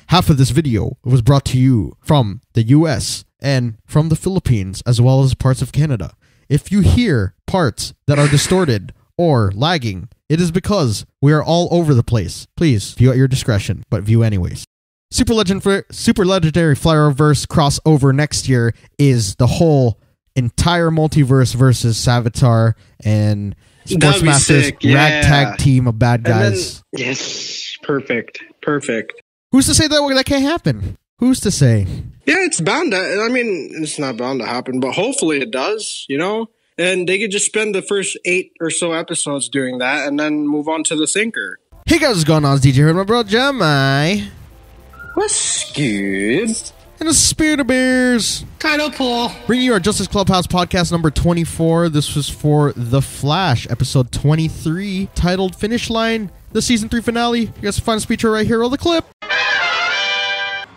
Half of this video was brought to you from the US and from the Philippines, as well as parts of Canada. If you hear parts that are distorted or lagging, it is because we are all over the place. Please view at your discretion, but view anyways. Super Legendary Flyerverse crossover next year is the whole entire multiverse versus Savitar and Sportsmaster's ragtag team of bad guys. Yes, perfect. Who's to say that can't happen? Who's to say? Yeah, it's bound to. I mean, it's not bound to happen, but hopefully it does, you know? And they could just spend the first 8 or so episodes doing that and then move on to the sinker. Hey guys, what's going on? It's DJ here with my bro Jamai. What's good? And the Spirit of Bears. Title pull. Bringing you our Justice Clubhouse Podcast number 24. This was for The Flash, episode 23, titled Finish Line, the season 3 finale. You guys can find a speedtro right here. Roll the clip.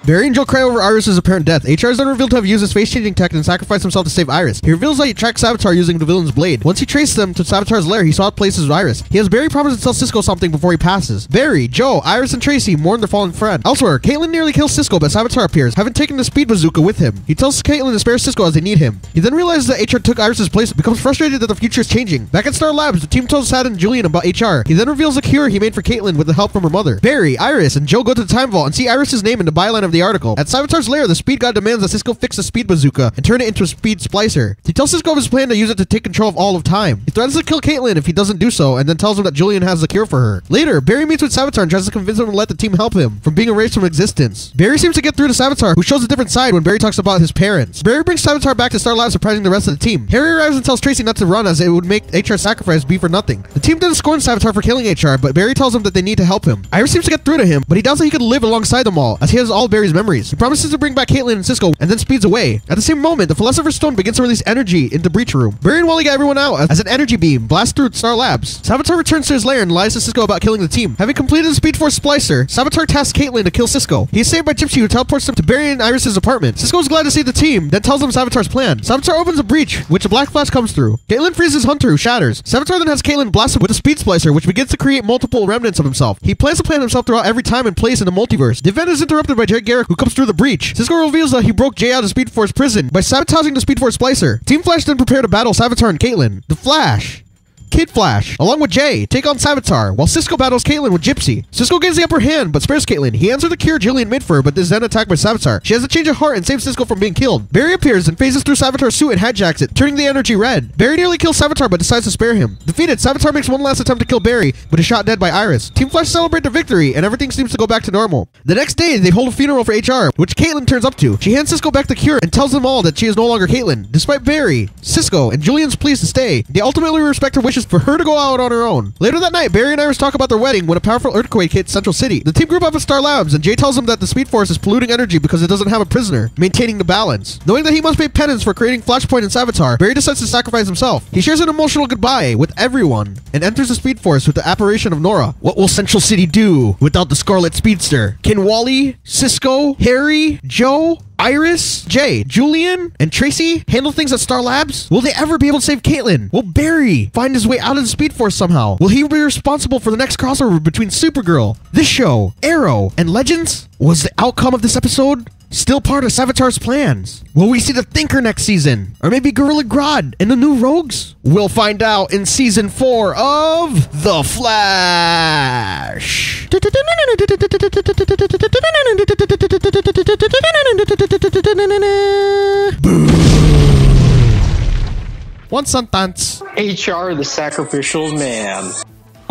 Barry and Joe cry over Iris' apparent death. HR is then revealed to have used his face-changing tech and sacrificed himself to save Iris. He reveals that he tracked Savitar using the villain's blade. Once he traced them to Savitar's lair, he saw it places with Iris. He has Barry promise to tell Cisco something before he passes. Barry, Joe, Iris, and Tracy mourn their fallen friend. Elsewhere, Caitlin nearly kills Cisco, but Savitar appears, having taken the speed bazooka with him. He tells Caitlin to spare Cisco as they need him. He then realizes that HR took Iris' place and becomes frustrated that the future is changing. Back at Star Labs, the team tells Sad and Julian about HR. He then reveals the cure he made for Caitlin with the help from her mother. Barry, Iris, and Joe go to the time vault and see Iris' name in the byline of the article. At Savitar's lair, the speed god demands that Cisco fix the speed bazooka and turn it into a speed splicer. He tells Cisco of his plan to use it to take control of all of time. He threatens to kill Caitlin if he doesn't do so, and then tells him that Julian has the cure for her. Later, Barry meets with Savitar and tries to convince him to let the team help him from being erased from existence. Barry seems to get through to Savitar, who shows a different side when Barry talks about his parents. Barry brings Savitar back to Star Labs, surprising the rest of the team. Harry arrives and tells Tracy not to run, as it would make HR's sacrifice be for nothing. The team then scorns Savitar for killing HR, but Barry tells him that they need to help him. Iris seems to get through to him, but he doubts that he could live alongside them all, as he has all Barry's memories. He promises to bring back Caitlin and Cisco, and then speeds away. At the same moment, the Philosopher's Stone begins to release energy into the breach room. Barry and Wally get everyone out as an energy beam blasts through Star Labs. Savitar returns to his lair and lies to Cisco about killing the team. Having completed the Speed Force Splicer, Savitar tasks Caitlin to kill Cisco. He is saved by Gypsy, who teleports him to Barry and Iris' apartment. Cisco is glad to see the team, then tells them Savitar's plan. Savitar opens a breach, which a black flash comes through. Caitlin freezes Hunter, who shatters. Savitar then has Caitlin blasted with a Speed Splicer, which begins to create multiple remnants of himself. He plans to plant himself throughout every time and place in the multiverse. The event is interrupted by Jay Garrick, who comes through the breach. Cisco reveals that he broke Jay out of Speed Force prison by sabotaging the Speed Force Splicer. Team Flash then prepare to battle Savitar and Caitlin. The Flash, Kid Flash, along with Jay, take on Savitar, while Cisco battles Caitlin with Gypsy. Cisco gains the upper hand, but spares Caitlin. He answers the cure Julian made for her, but is then attacked by Savitar. She has a change of heart and saves Cisco from being killed. Barry appears and phases through Savitar's suit and hijacks it, turning the energy red. Barry nearly kills Savitar, but decides to spare him. Defeated, Savitar makes one last attempt to kill Barry, but is shot dead by Iris. Team Flash celebrate their victory, and everything seems to go back to normal. The next day, they hold a funeral for HR, which Caitlin turns up to. She hands Cisco back the cure and tells them all that she is no longer Caitlin. Despite Barry, Cisco, and Julian's pleas to stay, they ultimately respect her wishes for her to go out on her own. Later that night, Barry and Iris talk about their wedding when a powerful earthquake hits Central City. The team group up at Star Labs, and Jay tells them that the Speed Force is polluting energy because it doesn't have a prisoner, maintaining the balance. Knowing that he must pay penance for creating Flashpoint and Savitar, Barry decides to sacrifice himself. He shares an emotional goodbye with everyone and enters the Speed Force with the apparition of Nora. What will Central City do without the Scarlet Speedster? Can Wally, Cisco, Harry, Joe, Iris, Jay, Julian, and Tracy handle things at Star Labs? Will they ever be able to save Caitlin? Will Barry find his way out of the Speed Force somehow? Will he be responsible for the next crossover between Supergirl, this show, Arrow, and Legends? Was the outcome of this episode still part of Savitar's plans? Will we see the Thinker next season? Or maybe Gorilla Grodd and the new Rogues? We'll find out in season 4 of The Flash. One sentence. HR, the sacrificial man.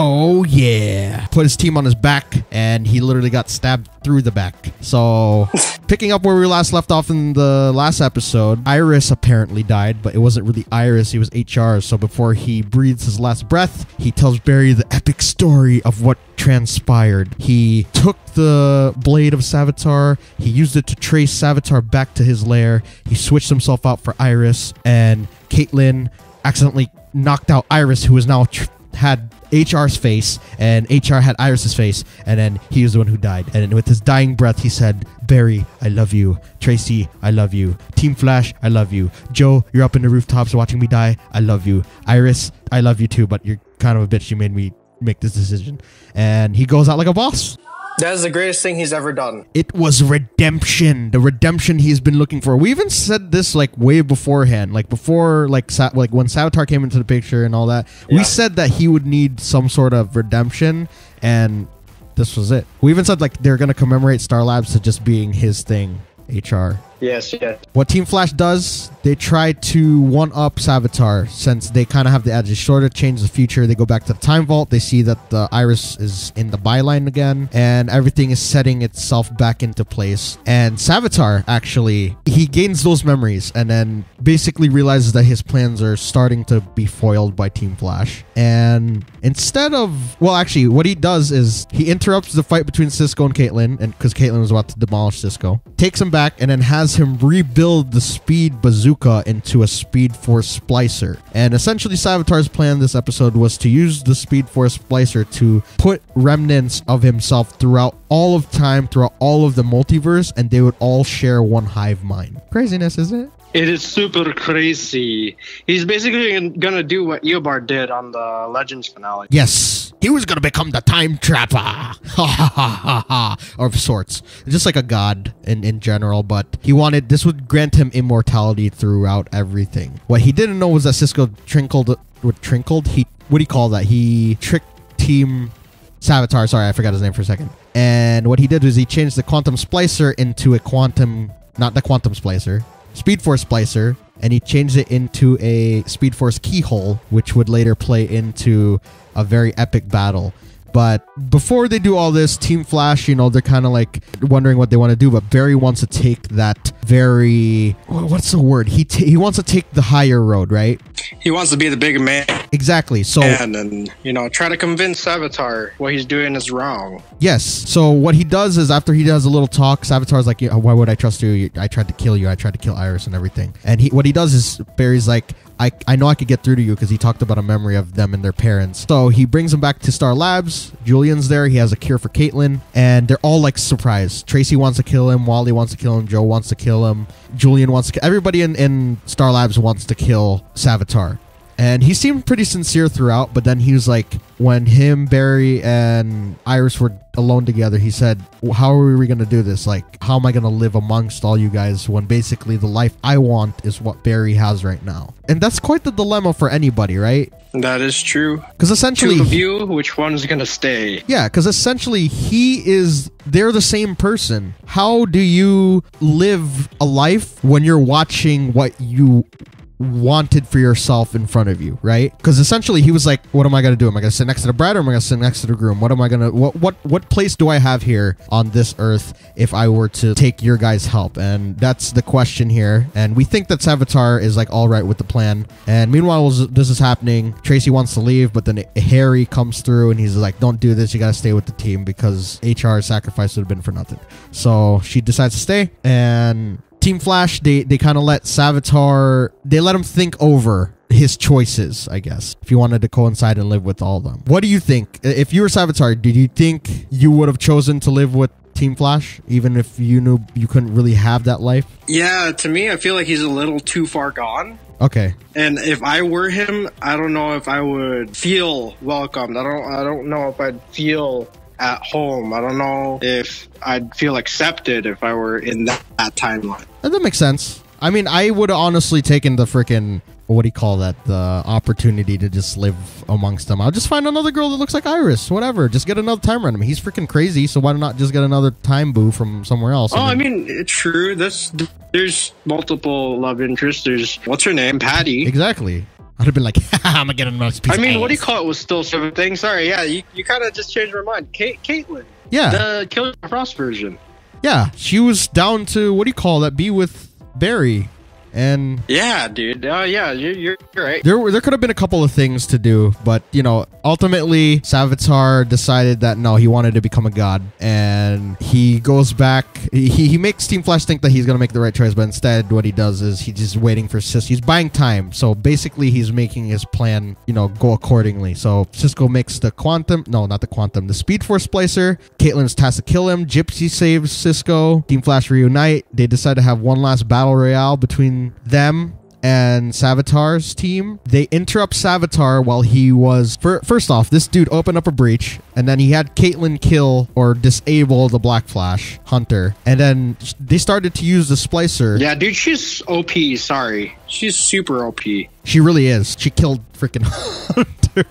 Oh yeah. Put his team on his back and he literally got stabbed through the back. So picking up where we last left off in the last episode, Iris apparently died, but it wasn't really Iris, it was HR. So before he breathes his last breath, he tells Barry the epic story of what transpired. He took the blade of Savitar, he used it to trace Savitar back to his lair, he switched himself out for Iris, and Caitlin accidentally knocked out Iris, who is now had HR's face, and HR had Iris's face, and then he was the one who died. And with his dying breath, he said, Barry, I love you. Tracy, I love you. Team Flash, I love you. Joe, you're up in the rooftops watching me die. I love you. Iris, I love you too, but you're kind of a bitch. You made me make this decision. And he goes out like a boss. That is the greatest thing he's ever done. It was redemption, the redemption he's been looking for. We even said this like way beforehand, like before, like when Savitar came into the picture and all that. Yeah. We said that he would need some sort of redemption, and this was it. We even said like they're gonna commemorate Star Labs to just being his thing. HR. Yes. What Team Flash does, they try to one-up Savitar since they kind of have the edge. They sort of change the future. They go back to the time vault. They see that the Iris is in the byline again, and everything is setting itself back into place. And Savitar, actually, he gains those memories and then basically realizes that his plans are starting to be foiled by Team Flash. And instead of... Well, actually, what he does is he interrupts the fight between Cisco and Caitlin, and because Caitlin was about to demolish Cisco, takes him back and then has him rebuild the speed bazooka into a speed force splicer. And essentially Savitar's plan this episode was to use the speed force splicer to put remnants of himself throughout all of time, throughout all of the multiverse, and they would all share one hive mind. Craziness, isn't it? It is super crazy. He's basically gonna do what Eobard did on the Legends finale. Yes, he was gonna become the time trapper, ha ha ha ha, of sorts, just like a god in general. But he wanted this would grant him immortality throughout everything. What he didn't know was that Cisco trickled. He what do you call that? He tricked Team Savitar. Sorry, I forgot his name for a second. And what he did was he changed the quantum splicer into a quantum, not the quantum splicer. Speed Force Splicer, and he changed it into a Speed Force keyhole, which would later play into a very epic battle. But before they do all this, Team Flash, you know, they're kind of like wondering what they want to do, but Barry wants to take that very... What's the word? He wants to take the higher road, right? He wants to be the big man. Exactly. So, and you know, try to convince Savitar what he's doing is wrong. Yes. So what he does is after he does a little talk, Savitar's like, why would I trust you? I tried to kill you. I tried to kill Iris and everything. And what he does is Barry's like, I know I could get through to you because he talked about a memory of them and their parents. So he brings them back to Star Labs. Julian's there. He has a cure for Caitlin. And they're all like surprised. Tracy wants to kill him. Wally wants to kill him. Joe wants to kill him. Julian wants to kill... Everybody in Star Labs wants to kill Savitar. And he seemed pretty sincere throughout, but then he was like, when him, Barry, and Iris were alone together, he said, how are we going to do this? Like, how am I going to live amongst all you guys when basically the life I want is what Barry has right now? And that's quite the dilemma for anybody, right? That is true. Because essentially... Two of you, which one's going to stay? Yeah, because essentially they're the same person. How do you live a life when you're watching what you wanted for yourself in front of you, right? Because essentially he was like, what am I going to do? Am I going to sit next to the bride or am I going to sit next to the groom? What am I going to... What place do I have here on this earth if I were to take your guys' help? And that's the question here. And we think that Savitar is like all right with the plan. And meanwhile, this is happening. Tracy wants to leave, but then Harry comes through and he's like, don't do this. You got to stay with the team because HR's sacrifice would have been for nothing. So she decides to stay, and Team Flash, they kind of let Savitar, they let him think over his choices, I guess, if you wanted to coincide and live with all of them. What do you think? If you were Savitar, did you think you would have chosen to live with Team Flash, even if you knew you couldn't really have that life? Yeah, to me, I feel like he's a little too far gone. Okay. And if I were him, I don't know if I would feel welcomed. I don't know if I'd feel at home. I don't know if I'd feel accepted if I were in that timeline. That makes sense. I mean, I would have honestly taken the freaking, what do you call that? The opportunity to just live amongst them. I'll just find another girl that looks like Iris. Whatever. Just get another time random. He's freaking crazy, so why not just get another time boo from somewhere else? Oh, I mean, it's true. There's multiple love interests. There's, what's her name? Patty. Exactly. I'd have been like, I'm gonna get another piece of ass. What do you call it? Was still seven things. Sorry, yeah, you kind of just changed my mind. Caitlin. Yeah. The Killer Frost version. Yeah, she was down to, what do you call that? Be with Barry. And yeah, dude. Yeah, you're right. There could have been a couple of things to do, but you know, ultimately Savitar decided that no, he wanted to become a god, and he goes back. He makes Team Flash think that he's gonna make the right choice, but instead, what he does is he's just waiting for Cisco. He's buying time, so basically, he's making his plan, you know, go accordingly. So Cisco makes the Speed Force Splicer. Caitlyn's tasked to kill him. Gypsy saves Cisco. Team Flash reunite. They decide to have one last battle royale between them and Savitar's team. They interrupt Savitar while he was... First off, this dude opened up a breach, and then he had Caitlyn kill or disable the Black Flash Hunter. And then they started to use the Splicer. Yeah, dude, she's OP, sorry. She's super OP. She really is. She killed freaking Hunter.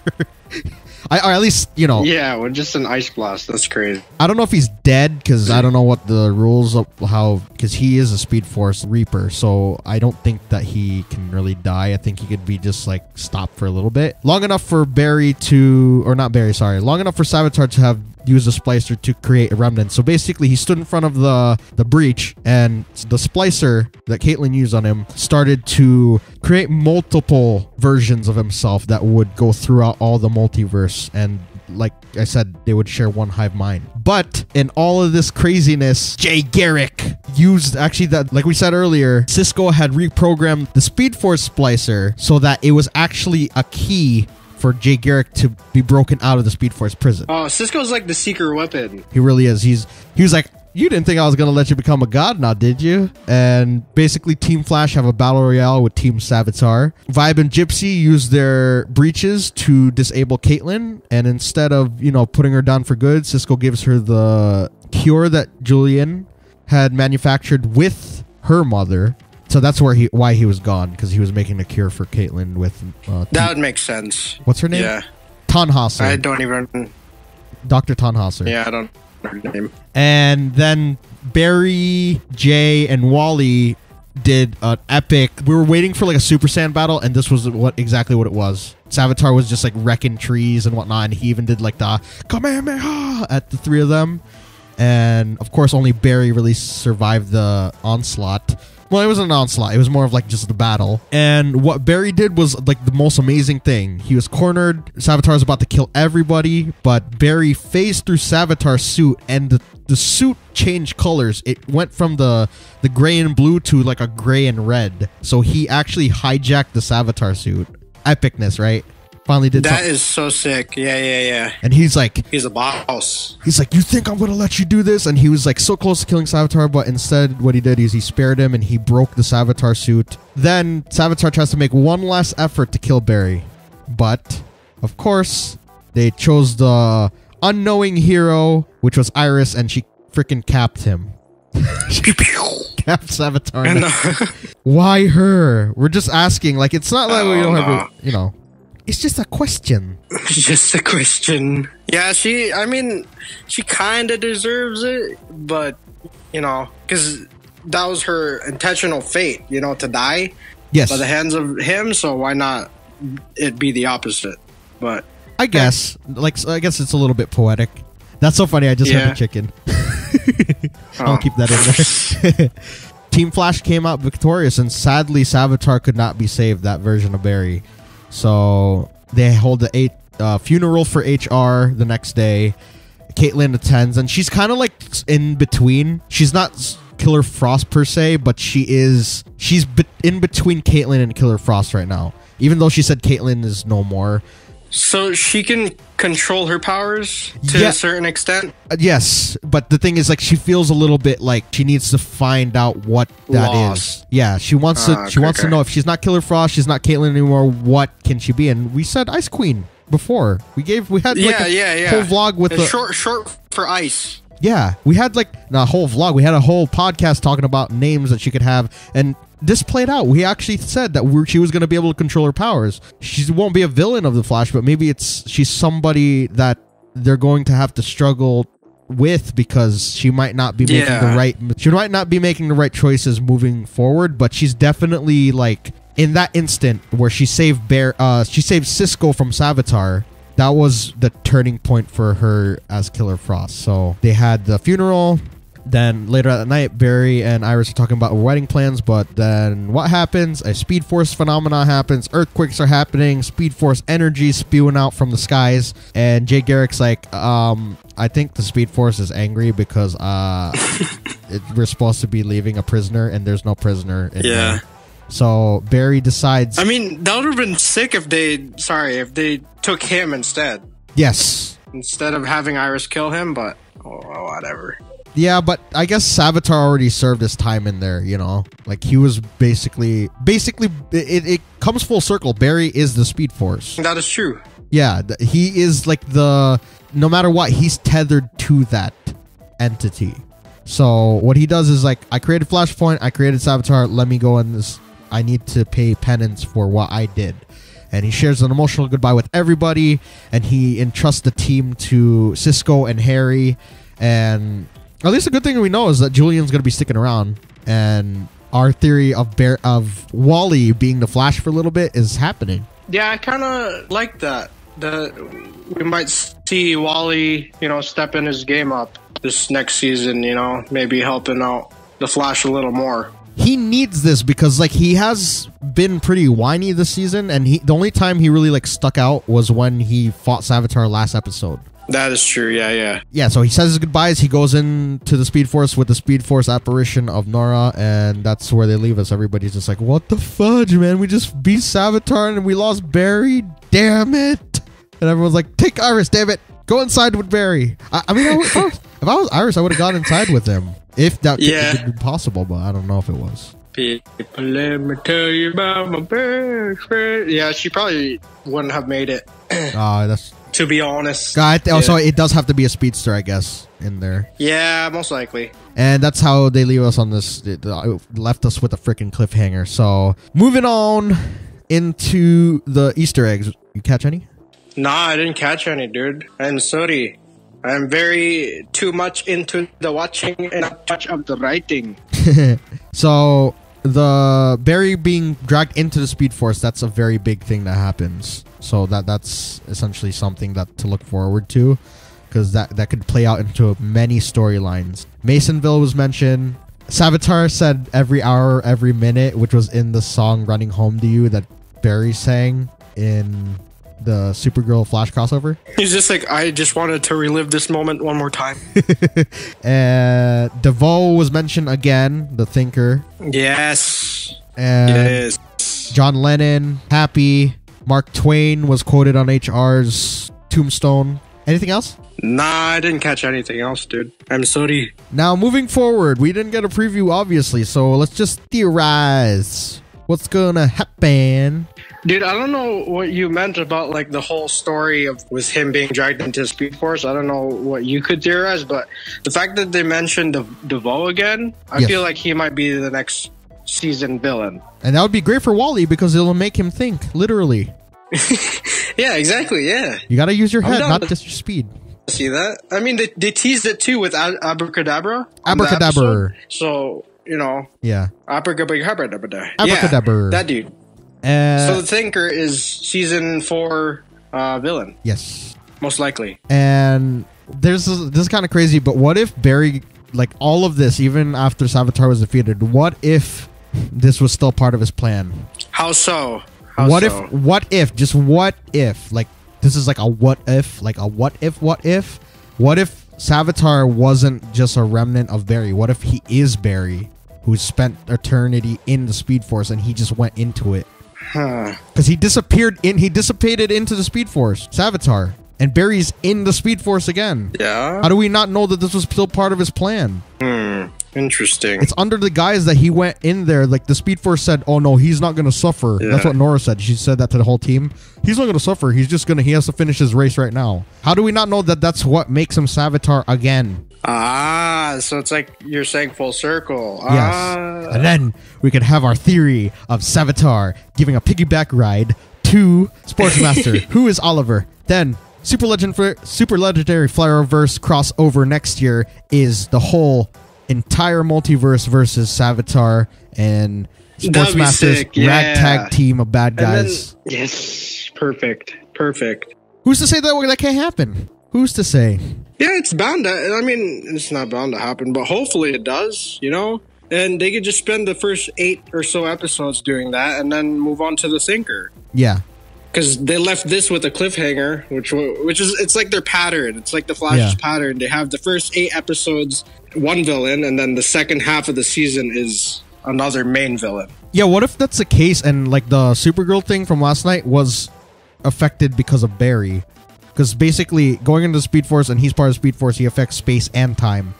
Or at least, you know. Yeah, with just an ice blast. That's crazy. I don't know if he's dead, because I don't know what the rules of how... Because he is a Speed Force Reaper, so I don't think that he can really die. I think he could be just, like, stopped for a little bit. Long enough for Barry to... Or not Barry, sorry. Long enough for Savitar to have used the Splicer to create a remnant. So basically, he stood in front of the breach, and the Splicer that Caitlyn used on him started to create multiple versions of himself that would go throughout all the multiverse. And like I said, they would share one hive mind. But in all of this craziness, Jay Garrick used actually that, like we said earlier, Cisco had reprogrammed the Speed Force Splicer so that it was actually a key for Jay Garrick to be broken out of the Speed Force prison. Oh, Cisco's like the secret weapon. He really is. He was like, you didn't think I was going to let you become a god now, did you? And basically, Team Flash have a battle royale with Team Savitar. Vibe and Gypsy use their breaches to disable Caitlyn. And instead of, you know, putting her down for good, Cisco gives her the cure that Julian had manufactured with her mother. So that's why he was gone, because he was making a cure for Caitlyn with... that would make sense. What's her name? Yeah. Tannhauser. I don't even... Dr. Tannhauser. Yeah, I don't know her name. And then Barry, Jay, and Wally did an epic... We were waiting for like a Super Saiyan battle, and this was exactly what it was. Savitar was just like wrecking trees and whatnot, and he even did like the Kamehameha at the three of them. And of course, only Barry really survived the onslaught. Well, it wasn't an onslaught. It was more of like just the battle. And what Barry did was like the most amazing thing. He was cornered. Savitar was about to kill everybody, but Barry phased through Savitar's suit, and the suit changed colors. It went from the gray and blue to like a gray and red. So he actually hijacked the Savitar suit. Epicness, right? Finally did that. Is so sick. Yeah. And he's like... He's a boss. He's like, you think I'm going to let you do this? And he was like so close to killing Savitar, but instead what he did is he spared him and he broke the Savitar suit. Then Savitar tries to make one last effort to kill Barry. But, of course, they chose the unknowing hero, which was Iris, and she freaking capped him. She capped Savitar. Why her? We're just asking. Like, it's not like we don't have, you know... It's just a question. It's just a question. Yeah, she kind of deserves it, but, you know, because that was her intentional fate, you know, to die. Yes. By the hands of him, so why not it be the opposite? But I guess, I guess it's a little bit poetic. That's so funny. I just heard the chicken. I'll keep that in there. Team Flash came out victorious, and sadly, Savitar could not be saved, that version of Barry. So they hold the funeral for HR the next day. Caitlyn attends, and she's kind of like in between. She's not Killer Frost per se, but she's in between Caitlyn and Killer Frost right now. Even though she said Caitlyn is no more. So she can control her powers to a certain extent? Yes, but the thing is, like, she feels a little bit like she needs to find out what that is. Yeah, she wants to. She wants to know if she's not Killer Frost, she's not Caitlyn anymore. What can she be? And we said Ice Queen before. We had like a whole vlog with the short for ice. Yeah, we had like a whole vlog. We had a whole podcast talking about names that she could have, and this played out. We actually said that she was going to be able to control her powers. She won't be a villain of the Flash, but maybe she's somebody that they're going to have to struggle with, because she might not be making the right choices moving forward. But she's definitely like in that instant where she saved Cisco from Savitar. That was the turning point for her as Killer Frost. So they had the funeral. Then later that night, Barry and Iris are talking about wedding plans, but then what happens? A Speed Force phenomena happens. Earthquakes are happening. Speed Force energy spewing out from the skies. And Jay Garrick's like, I think the Speed Force is angry because we're supposed to be leaving a prisoner, and there's no prisoner in there. So Barry decides... I mean, that would have been sick if they took him instead. Yes. Instead of having Iris kill him, but whatever. Yeah, but I guess Savitar already served his time in there, you know? Like, he was basically, it comes full circle. Barry is the Speed Force. That is true. Yeah, he is like no matter what, he's tethered to that entity. So what he does is like, I created Flashpoint, I created Savitar, let me go in this, I need to pay penance for what I did. And he shares an emotional goodbye with everybody, and he entrusts the team to Cisco and Harry. And at least a good thing we know is that Julian's going to be sticking around, and our theory of Wally being the Flash for a little bit is happening. Yeah, I kind of like that. We might see Wally, step in his game up this next season, maybe helping out the Flash a little more. He needs this because like he has been pretty whiny this season, and the only time he really like stuck out was when he fought Savitar last episode. That is true. Yeah. Yeah, so he says his goodbyes. He goes into the Speed Force with the Speed Force apparition of Nora, and that's where they leave us. Everybody's just like, what the fudge, man? We just beat Savitar and we lost Barry. Damn it. And everyone's like, take Iris, damn it. Go inside with Barry. I mean, if I was Iris, I would have gone inside with him. If that could be possible, but I don't know if it was. People, let me tell you about my best friend. Yeah, she probably wouldn't have made it. That's... To be honest. So it does have to be a speedster, I guess, in there. Yeah, most likely. And that's how they leave us on this. It left us with a freaking cliffhanger. So moving on into the Easter eggs. You catch any? Nah, I didn't catch any, dude. I'm sorry. I'm very too much into the watching and not touch of the writing. So the Barry being dragged into the Speed Force, that's a very big thing that happens. So that's essentially something to look forward to, because that could play out into many storylines. Masonville was mentioned. Savitar said every hour, every minute, which was in the song Running Home to You that Barry sang in the Supergirl Flash crossover. He's just like, I just wanted to relive this moment one more time. And DeVoe was mentioned again, the Thinker. Yes. And yes. John Lennon, Happy. Mark Twain was quoted on HR's tombstone. Anything else? Nah, I didn't catch anything else, dude. I'm sorry. Now, moving forward, we didn't get a preview, obviously, so let's just theorize what's gonna happen. Dude, I don't know what you meant about like the whole story with him being dragged into Speed Force. I don't know what you could theorize, but the fact that they mentioned DeVoe again, I feel like he might be the next season villain. And that would be great for Wally because it'll make him think, literally. Yeah, exactly, yeah. You gotta use your head, not just your speed. See that? I mean, they teased it too with Abracadabra. Abracadabra. So, Yeah. Abracadabra. Abracadabra. That dude. So the Thinker is season 4 villain. Yes. Most likely. And this is kind of crazy, but what if Barry, like all of this, even after Savitar was defeated, what if this was still part of his plan? How so? What if, like, this is like a what if Savitar wasn't just a remnant of Barry? What if he is Barry, who spent eternity in the Speed Force and he just went into it? Because he dissipated into the Speed Force, Savitar, and Barry's in the Speed Force again. Yeah. How do we not know that this was still part of his plan? Interesting. It's under the guise that he went in there, like the Speed Force said, oh no, he's not going to suffer. Yeah. That's what Nora said. She said that to the whole team. He's not going to suffer. He has to finish his race right now. How do we not know that that's what makes him Savitar again? So it's like you're saying full circle. Yes. And then we could have our theory of Savitar giving a piggyback ride to Sportsmaster. Who is Oliver? Then Super Legendary Flyerverse crossover next year is the whole entire multiverse versus Savitar and Sportsmaster's ragtag team of bad guys. Yes, perfect. Who's to say that can't happen? Who's to say? Yeah, it's bound to. I mean, it's not bound to happen, but hopefully it does, And they could just spend the first 8 or so episodes doing that and then move on to the Thinker. Yeah. Because they left this with a cliffhanger, which is, it's like their pattern. It's like the Flash's pattern. They have the first 8 episodes, one villain, and then the second half of the season is another main villain. Yeah, what if that's the case and like the Supergirl thing from last night was affected because of Barry? Because basically, going into the Speed Force and he's part of Speed Force, he affects space and time.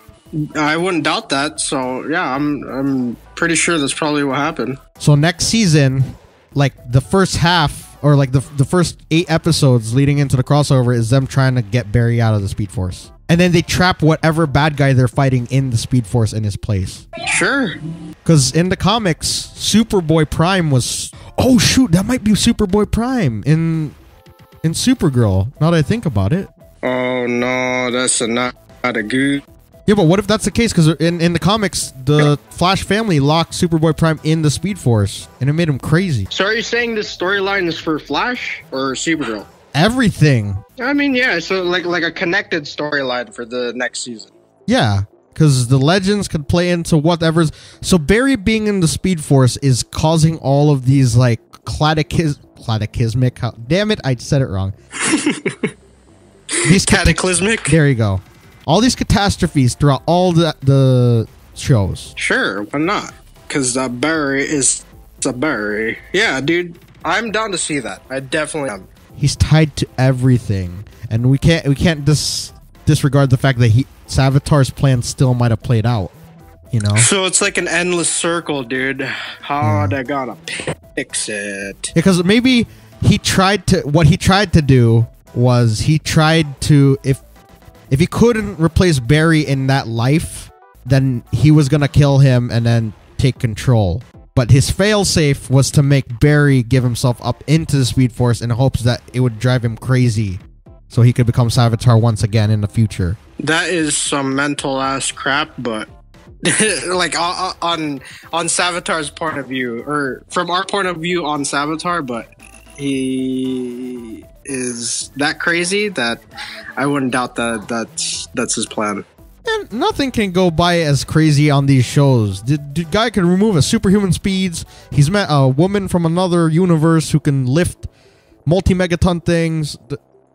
I wouldn't doubt that. So yeah, I'm pretty sure that's probably what happened. So next season, like the first half or like the first 8 episodes leading into the crossover is them trying to get Barry out of the Speed Force. And then they trap whatever bad guy they're fighting in the Speed Force in his place. Sure. Because in the comics, Superboy Prime was... Oh, shoot, that might be Superboy Prime in Supergirl, now that I think about it. Oh, no, that's not a good... Yeah, but what if that's the case? Because in the comics, the Flash family locked Superboy Prime in the Speed Force, and it made him crazy. So are you saying this storyline is for Flash or Supergirl? Everything. I mean, yeah, so like a connected storyline for the next season. Yeah, because the Legends could play into whatever's... So Barry being in the Speed Force is causing all of these, like, cataclysmic... Damn it, I said it wrong. These Cataclysmic? There you go. All these catastrophes throughout all the shows. Sure, why not? Because Barry is a Barry. Yeah, dude, I'm down to see that. I definitely am. He's tied to everything, and we can't disregard the fact that Savitar's plan still might have played out. You know. So it's like an endless circle, dude. How are they gonna fix it? Because maybe what he tried to do was he tried to if he couldn't replace Barry in that life, then he was gonna kill him and then take control. But his failsafe was to make Barry give himself up into the Speed Force in hopes that it would drive him crazy so he could become Savitar once again in the future. That is some mental ass crap, but like on Savitar's point of view, or from our point of view on Savitar, but he is that crazy that I wouldn't doubt that's his plan. And nothing can go by as crazy on these shows. The guy can remove a superhuman speeds. He's met a woman from another universe who can lift multi-megaton things.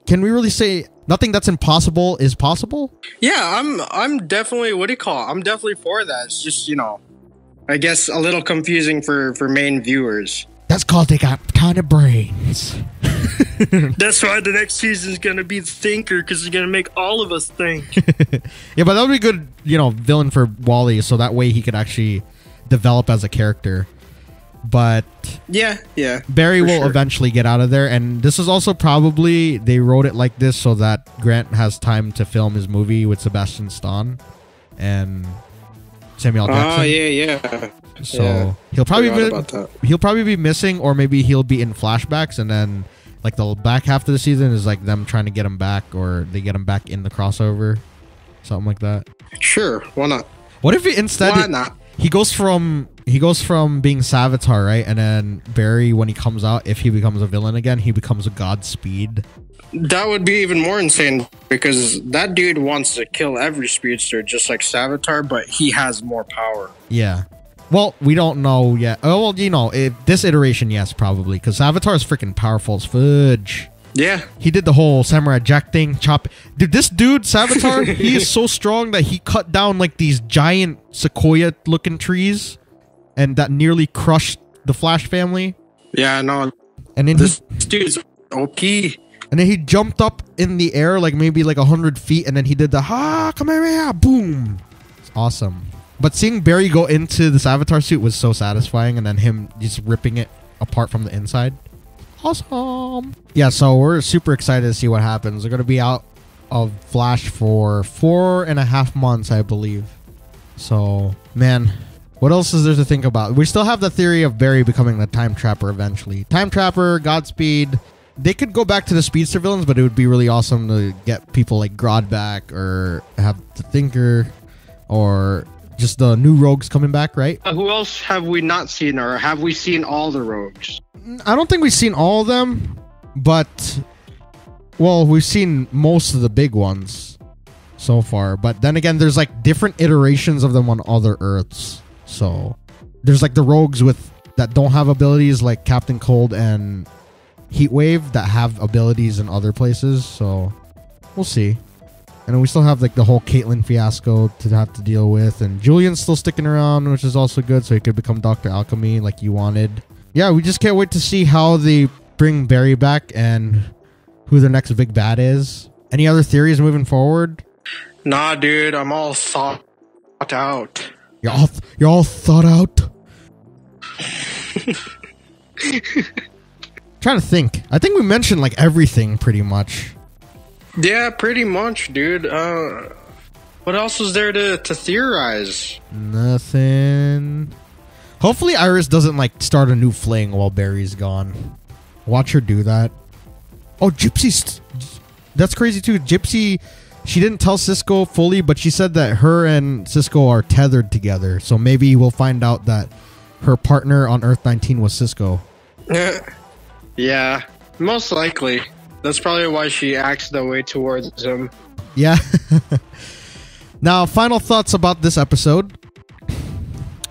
Can we really say nothing that's impossible is possible? Yeah, I'm definitely, I'm definitely for that. It's just, I guess a little confusing for main viewers. That's called they got a ton of brains. That's why the next season is going to be the thinker, because it's going to make all of us think. Yeah, but that would be good, villain for Wally, so that way he could actually develop as a character. But yeah, Barry will eventually get out of there, and this is also probably they wrote it like this so that Grant has time to film his movie with Sebastian Stan and Samuel Jackson. Oh yeah. So he'll probably be missing, or maybe he'll be in flashbacks, and then like the back half of the season is like them trying to get him back, or they get him back in the crossover, something like that. Sure, why not? What if why not? He goes from being Savitar, right? And then Barry, when he comes out, if he becomes a villain again, he becomes a Godspeed. That would be even more insane, because that dude wants to kill every speedster just like Savitar, but he has more power. Yeah. Well, we don't know yet. Oh, well, this iteration, yes, probably, because Savitar is freaking powerful as fudge. Yeah. He did the whole Samurai Jack thing, Dude, this dude, Savitar, he is so strong that he cut down like these giant sequoia-looking trees, and that nearly crushed the Flash family. Yeah, no. And then this dude's OP. And then he jumped up in the air, like maybe like 100 feet, and then he did the come here, boom. It's awesome. But seeing Barry go into this Savitar suit was so satisfying, and then him just ripping it apart from the inside. Awesome. Yeah, so we're super excited to see what happens. They're going to be out of Flash for 4.5 months, I believe. So, man, what else is there to think about? We still have the theory of Barry becoming the Time Trapper eventually. Time Trapper, Godspeed. They could go back to the Speedster villains, but it would be really awesome to get people like Grodd back, or have the Thinker, or just the new rogues coming back, right? Who else have we not seen, or have we seen all the rogues? I don't think we've seen all of them, but well, we've seen most of the big ones so far. But then again, there's like different iterations of them on other Earths. So there's like the rogues that don't have abilities, like Captain Cold and Heatwave, that have abilities in other places. So we'll see. And then we still have like the whole Caitlyn fiasco to have to deal with, and Julian's still sticking around, which is also good, so he could become Dr. Alchemy like you wanted. Yeah, we just can't wait to see how they bring Barry back and who their next big bad is. Any other theories moving forward? Nah, dude, I'm all soft thought out. You're all thought out. Trying to think. I think we mentioned like everything pretty much. Yeah, pretty much, dude. What else was there to theorize? Nothing. Hopefully Iris doesn't like start a new fling while Barry's gone. Watch her do that. Oh, Gypsy's... That's crazy too. Gypsy, she didn't tell Cisco fully, but she said that her and Cisco are tethered together. So maybe we'll find out that her partner on Earth 19 was Cisco. Yeah, most likely. That's probably why she acts that way towards him. Yeah. Now, final thoughts about this episode.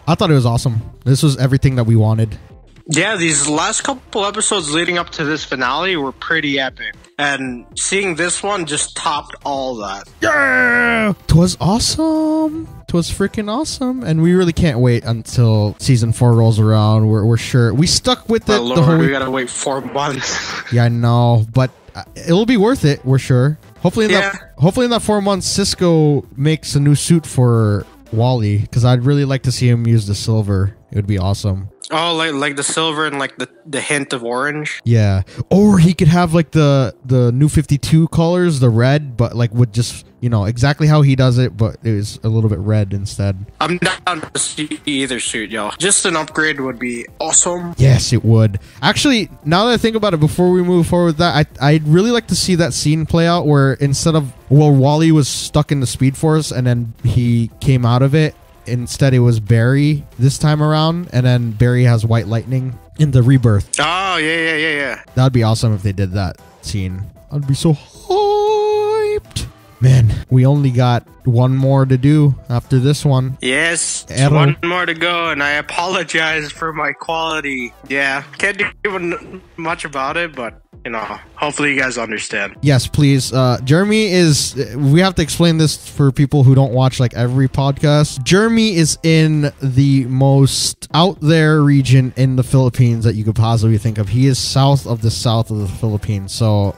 I thought it was awesome. This was everything that we wanted. Yeah, these last couple episodes leading up to this finale were pretty epic. And seeing this one just topped all that. Yeah! Twas awesome. Twas freaking awesome. And we really can't wait until season 4 rolls around. We're sure. We stuck with it Lord, the whole week. We gotta wait 4 months. Yeah, I know. But it'll be worth it, we're sure. Hopefully in that 4 months, Cisco makes a new suit for Wally. Because I'd really like to see him use the silver. It would be awesome. Oh, like the silver and like the hint of orange. Yeah, or he could have like the new 52 colors, the red, but like with just, you know, exactly how he does it, but it was a little bit red instead. I'm down to see either suit, yo. Just an upgrade would be awesome. Yes, it would. Actually, now that I think about it, before we move forward with that, I'd really like to see that scene play out where instead of, well, Wally was stuck in the Speed Force and then he came out of it. Instead, it was Barry this time around, and then Barry has White Lightning in the rebirth. Oh, yeah. That'd be awesome if they did that scene. I'd be so hyped. Man, we only got one more to do after this one. Yes, one more to go, and I apologize for my quality. Yeah, can't do much about it, but, you know, hopefully you guys understand. Yes, please. Jeremy is... We have to explain this for people who don't watch, like, every podcast. Jeremy is in the most out there region in the Philippines that you could possibly think of. He is south of the Philippines. So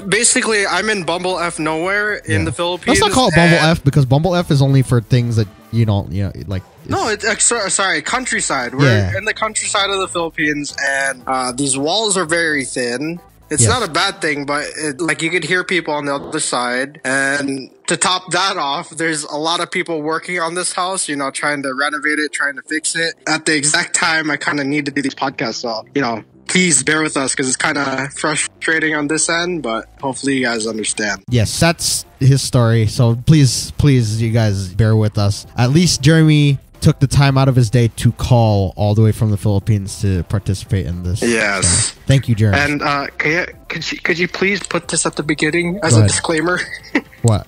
basically, I'm in Bumble F nowhere in the Philippines. Let's not call it Bumble F, because Bumble F is only for things that you don't, you know, like... No, sorry, countryside. We're in the countryside of the Philippines, and these walls are very thin. It's not a bad thing, but like you could hear people on the other side. And to top that off, there's a lot of people working on this house, you know, trying to renovate it, trying to fix it. At the exact time, I kind of need to do these podcasts. So, you know, please bear with us because it's kind of frustrating on this end, but hopefully you guys understand. Yes, that's his story. So please, you guys bear with us. At least Jeremy took the time out of his day to call all the way from the Philippines to participate in this. Yes. So, thank you, Jeremy. And could you please put this at the beginning as a disclaimer? What?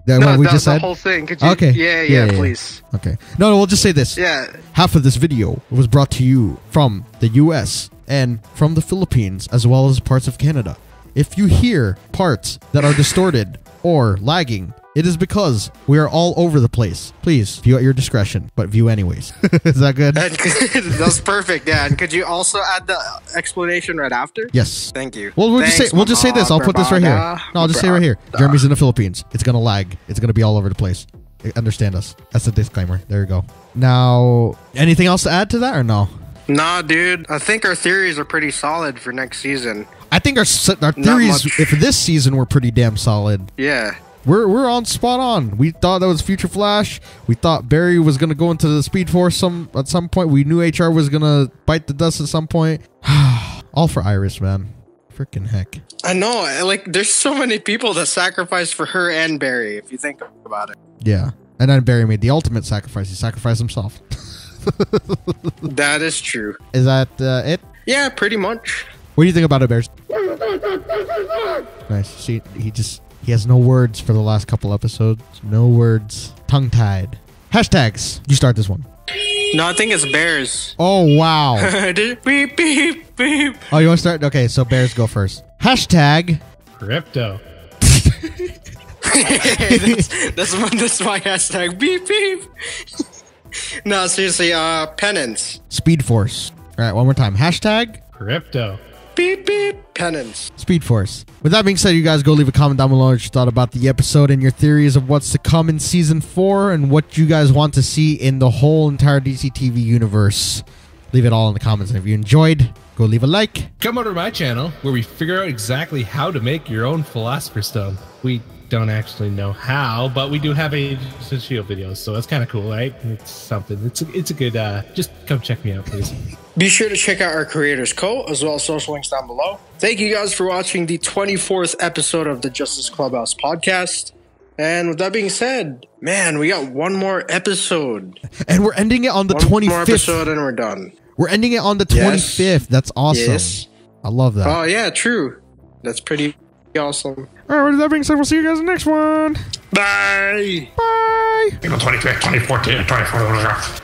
What we just said? The whole thing. Could you, okay. Yeah, please. Okay. No, we'll just say this. Yeah. Half of this video was brought to you from the U.S. and from the Philippines, as well as parts of Canada. If you hear parts that are distorted or lagging, it is because we are all over the place. Please view at your discretion, but view anyways. Is that good? That's perfect. Yeah, and could you also add the explanation right after? Yes. Thank you. Well, we'll just say this. I'll put this right here. No, I'll just say right here. Jeremy's in the Philippines. It's gonna lag. It's gonna be all over the place. Understand us. That's a disclaimer. There you go. Now, anything else to add to that or no? Nah, dude. I think our theories are pretty solid for next season. I think our theories for this season were pretty damn solid. Yeah. We're on spot on. We thought that was Future Flash. We thought Barry was gonna go into the Speed Force at some point. We knew HR was gonna bite the dust at some point. All for Iris, man. Freaking heck. I know. Like, there's so many people that sacrificed for her and Barry, if you think about it. Yeah. And then Barry made the ultimate sacrifice. He sacrificed himself. That is true. Is that it? Yeah, pretty much. What do you think about it, Bears? Nice. See, he has no words for the last couple episodes. No words. Tongue-tied. Hashtags. You start this one. No, I think it's Bears. Oh, wow. Beep, beep, beep. Oh, you want to start? Okay, so Bears go first. Hashtag. Crypto. That's my hashtag. Beep, beep. No, seriously, penance. Speed Force. All right, one more time. Hashtag. Crypto. Beep, beep, penance. Speed Force. With that being said, you guys go leave a comment down below what you thought about the episode and your theories of what's to come in season 4 and what you guys want to see in the whole entire DC TV universe. Leave it all in the comments. And if you enjoyed, go leave a like. Come over to my channel where we figure out exactly how to make your own Philosopher's Stone. We don't actually know how, but we do have a Shield videos, so that's kind of cool, right? It's something. It's a good. Just come check me out, please. Be sure to check out our creators' code as well as social links down below. Thank you guys for watching the 24th episode of the Justice Clubhouse Podcast. And with that being said, man, we got one more episode. And we're ending it on the 25th. One more episode and we're done. We're ending it on the 25th. Yes. That's awesome. Yes. I love that. Oh, yeah, true. That's pretty awesome. All right, with that being said, we'll see you guys in the next one. Bye. Bye. 25th, 2014, 2014.